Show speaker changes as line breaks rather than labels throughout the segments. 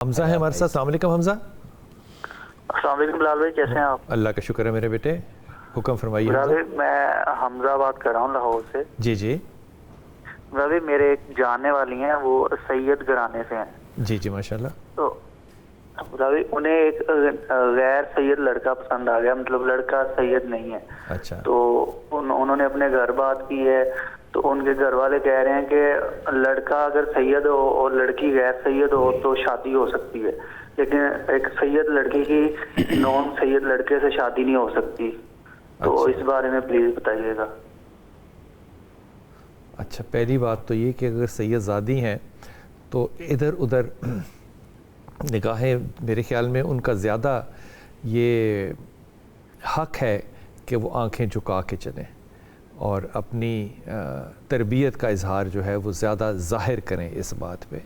حمزہ ہے ہمارے ساتھ. السلام علیکم حمزہ.
السلام علیکم بلال بھائی، کیسے ہیں آپ؟
اللہ کا شکر ہے میرے بیٹے، حکم فرمائیے.
بلال بھائی میں حمزہ بات کر رہا ہوں لاہور سے.
جی جی
بلال بھائی میرے ایک جاننے والی ہیں، وہ سید گھرانے سے ہیں.
جی جی ماشاء اللہ.
تو بلال بھائی انہیں ایک غیر سید لڑکا پسند آ گیا، مطلب لڑکا سید نہیں ہے.
اچھا.
تو انہوں نے اپنے گھر بات کی ہے، تو ان کے گھر والے کہہ رہے ہیں کہ لڑکا اگر سید ہو اور لڑکی غیر سید ہو تو شادی ہو سکتی ہے، لیکن ایک سید لڑکی کی نون سید لڑکے سے شادی نہیں ہو سکتی. تو اس بارے میں پلیز بتائیے گا.
اچھا، پہلی بات تو یہ کہ اگر سید زادی ہیں تو ادھر ادھر نگاہیں میرے خیال میں ان کا زیادہ یہ حق ہے کہ وہ آنکھیں جھکا کے چلیں اور اپنی تربیت کا اظہار جو ہے وہ زیادہ ظاہر کریں اس بات پہ.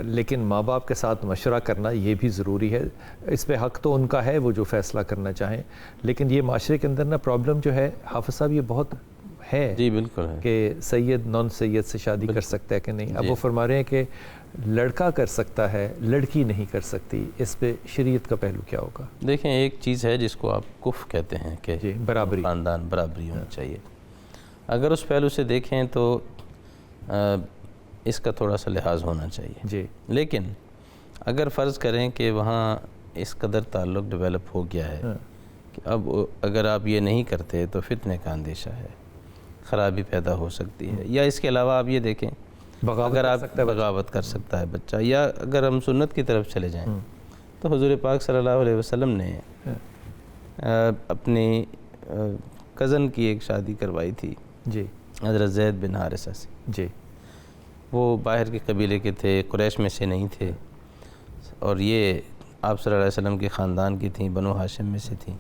لیکن ماں باپ کے ساتھ مشورہ کرنا یہ بھی ضروری ہے. اس پہ حق تو ان کا ہے وہ جو فیصلہ کرنا چاہیں، لیکن یہ معاشرے کے اندر نا پرابلم جو ہے حافظ صاحب یہ بہت ہے.
جی بالکل ہے
کہ سید نان سید سے شادی کر سکتا ہے کہ نہیں. اب وہ فرما رہے ہیں کہ لڑکا کر سکتا ہے لڑکی نہیں کر سکتی. اس پہ شریعت کا پہلو کیا ہوگا؟
دیکھیں، ایک چیز ہے جس کو آپ کف کہتے ہیں کہ
جی برابری،
خاندان برابری ہونا چاہیے. اگر اس پہلو سے دیکھیں تو اس کا تھوڑا سا لحاظ ہونا چاہیے.
جی
لیکن اگر فرض کریں کہ وہاں اس قدر تعلق ڈیولپ ہو گیا ہے کہ اب اگر آپ یہ نہیں کرتے تو فتنے کا اندیشہ ہے، خرابی پیدا ہو سکتی ہے. یا اس کے علاوہ آپ یہ دیکھیں، اگر آپ بغاوت کر سکتا ہے بچہ، یا اگر ہم سنت کی طرف چلے جائیں تو حضور پاک صلی اللہ علیہ وسلم نے اپنی کزن کی ایک شادی کروائی تھی
جی
حضرت زید بن حارثہ سے.
جی
وہ باہر کے قبیلے کے تھے، قریش میں سے نہیں تھے، اور یہ آپ صلی اللہ علیہ وسلم کے خاندان کی تھیں، بنو ہاشم میں سے تھیں.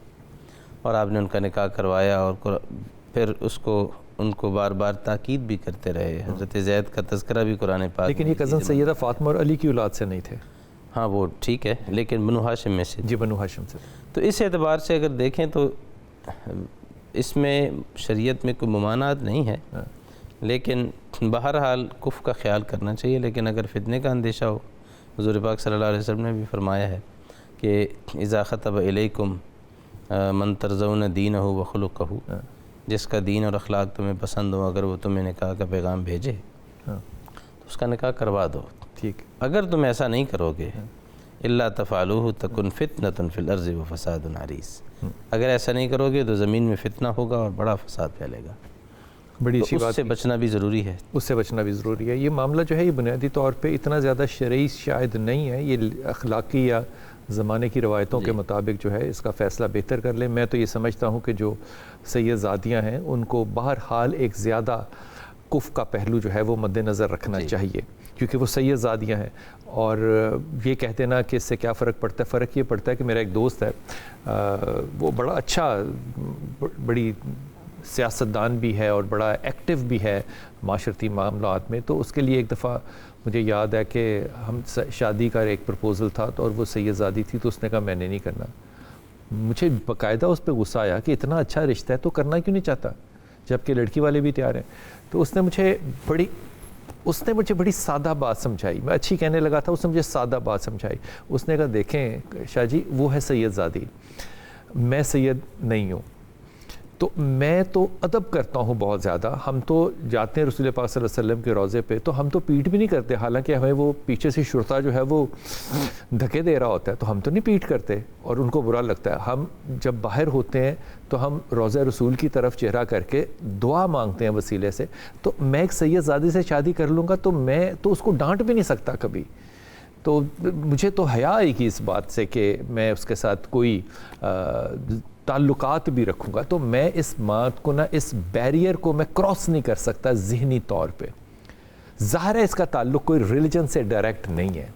اور آپ نے ان کا نکاح کروایا اور پھر ان کو بار بار تاکید بھی کرتے رہے. حضرت زید کا تذکرہ بھی قرآن پاک.
لیکن یہ کزن سیدہ فاطمہ اور علی کی اولاد سے نہیں تھے.
ہاں وہ ٹھیک ہے، لیکن بنو ہاشم میں سے.
جی بنو ہاشم سے.
تو اس اعتبار سے اگر دیکھیں تو اس میں شریعت میں کوئی ممانعت نہیں ہے، لیکن بہرحال کف کا خیال کرنا چاہیے. لیکن اگر فتنے کا اندیشہ ہو، حضور پاک صلی اللہ علیہ وسلم نے بھی فرمایا ہے کہ اذا خطب الیکم من ترضون دینہ و خلقہ، جس کا دین اور اخلاق تمہیں پسند ہو، اگر وہ تمہیں نکاح کا پیغام بھیجے تو اس کا نکاح کروا دو.
ٹھیک.
اگر تم ایسا نہیں کرو گے الا تفعلوہ تکن فتنۃ فی الارض وفساد عریض، اگر ایسا نہیں کرو گے تو زمین میں فتنہ ہوگا اور بڑا فساد پھیلے گا.
بڑی اچھی بات.
اس سے بچنا بھی ضروری ہے.
اس سے بچنا بھی ضروری ہے. یہ معاملہ جو ہے یہ بنیادی طور پہ اتنا زیادہ شرعی شاید نہیں ہے، یہ اخلاقی یا زمانے کی روایتوں کے مطابق جو ہے اس کا فیصلہ بہتر کر لیں. میں تو یہ سمجھتا ہوں کہ جو سید زادیاں ہیں ان کو بہرحال ایک زیادہ کف کا پہلو جو ہے وہ مد نظر رکھنا چاہیے، کیونکہ وہ سید زادیاں ہیں. اور یہ کہتے نا کہ اس سے کیا فرق پڑتا ہے، فرق یہ پڑتا ہے کہ میرا ایک دوست ہے، وہ بڑا اچھا بڑی سیاستدان بھی ہے اور بڑا ایکٹیو بھی ہے معاشرتی معاملات میں. تو اس کے لیے ایک دفعہ مجھے یاد ہے کہ ہم شادی کا ایک پرپوزل تھا اور وہ سید زادی تھی، تو اس نے کہا میں نے نہیں کرنا. مجھے باقاعدہ اس پہ غصہ آیا کہ اتنا اچھا رشتہ ہے تو کرنا کیوں نہیں چاہتا جبکہ لڑکی والے بھی تیار ہیں. تو اس نے مجھے بڑی سادہ بات سمجھائی. میں اچھی کہنے لگا تھا، اس نے مجھے سادہ بات سمجھائی. اس نے کہا دیکھیں شاہ جی، وہ ہے سید زادی، میں سید نہیں ہوں. تو میں تو ادب کرتا ہوں بہت زیادہ. ہم تو جاتے ہیں رسول پاک صلی اللہ علیہ وسلم کے روضے پہ تو ہم تو پیٹ بھی نہیں کرتے، حالانکہ ہمیں وہ پیچھے سے شرطا جو ہے وہ دھکے دے رہا ہوتا ہے تو ہم تو نہیں پیٹ کرتے اور ان کو برا لگتا ہے. ہم جب باہر ہوتے ہیں تو ہم روضہ رسول کی طرف چہرہ کر کے دعا مانگتے ہیں وسیلے سے. تو میں ایک سید زادی سے شادی کر لوں گا تو میں تو اس کو ڈانٹ بھی نہیں سکتا کبھی. تو مجھے تو حیا آئے گی اس بات سے کہ میں اس کے ساتھ کوئی تعلقات بھی رکھوں گا. تو میں اس بات کو اس بیریئر کو میں کراس نہیں کر سکتا ذہنی طور پہ. ظاہر ہے اس کا تعلق کوئی ریلیجن سے ڈائریکٹ نہیں ہے.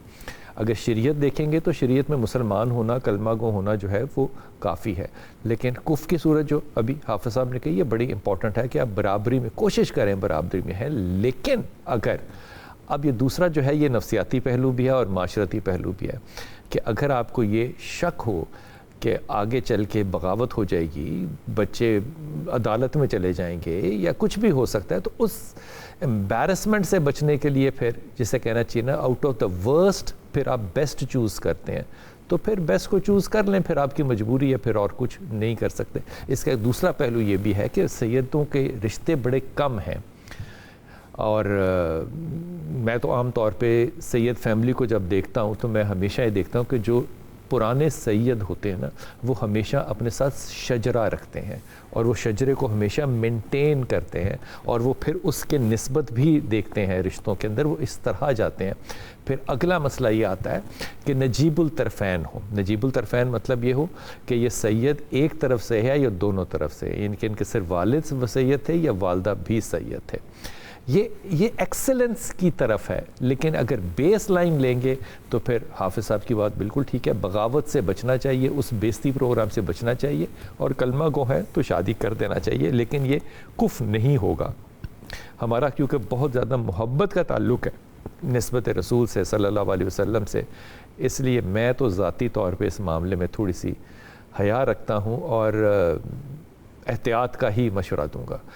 اگر شریعت دیکھیں گے تو شریعت میں مسلمان ہونا، کلمہ گو ہونا جو ہے وہ کافی ہے. لیکن کفر کی صورت جو ابھی حافظ صاحب نے کہی یہ بڑی امپورٹنٹ ہے کہ آپ برابری میں کوشش کریں، برابری میں ہے. لیکن اگر اب یہ دوسرا جو ہے یہ نفسیاتی پہلو بھی ہے اور معاشرتی پہلو بھی ہے کہ اگر آپ کو یہ شک ہو کہ آگے چل کے بغاوت ہو جائے گی، بچے عدالت میں چلے جائیں گے یا کچھ بھی ہو سکتا ہے، تو اس امبیرسمنٹ سے بچنے کے لیے پھر جسے کہنا چاہیے نا، آؤٹ آف دا ورسٹ پھر آپ بیسٹ چوز کرتے ہیں تو پھر بیسٹ کو چوز کر لیں، پھر آپ کی مجبوری ہے، پھر اور کچھ نہیں کر سکتے۔ اس کا ایک دوسرا پہلو یہ بھی ہے کہ سیدوں کے رشتے بڑے کم ہیں، اور میں تو عام طور پہ سید فیملی کو جب دیکھتا ہوں تو میں ہمیشہ یہ دیکھتا ہوں کہ جو پرانے سید ہوتے ہیں نا وہ ہمیشہ اپنے ساتھ شجرہ رکھتے ہیں اور وہ شجرے کو ہمیشہ مینٹین کرتے ہیں، اور وہ پھر اس کے نسبت بھی دیکھتے ہیں رشتوں کے اندر، وہ اس طرح جاتے ہیں۔ پھر اگلا مسئلہ یہ آتا ہے کہ نجیب الطرفین ہو۔ نجیب الطرفین مطلب یہ ہو کہ یہ سید ایک طرف سے ہے یا دونوں طرف سے، یعنی کہ ان کے صرف والد سید تھے یا والدہ بھی سید تھے۔ یہ ایکسلنس کی طرف ہے، لیکن اگر بیس لائن لیں گے تو پھر حافظ صاحب کی بات بالکل ٹھیک ہے، بغاوت سے بچنا چاہیے، اس بیستی پروگرام سے بچنا چاہیے، اور کلمہ گو ہے تو شادی کر دینا چاہیے، لیکن یہ کفر نہیں ہوگا۔ ہمارا کیونکہ بہت زیادہ محبت کا تعلق ہے نسبت رسول سے صلی اللہ علیہ وسلم سے، اس لیے میں تو ذاتی طور پہ اس معاملے میں تھوڑی سی حیا رکھتا ہوں اور احتیاط کا ہی مشورہ دوں گا۔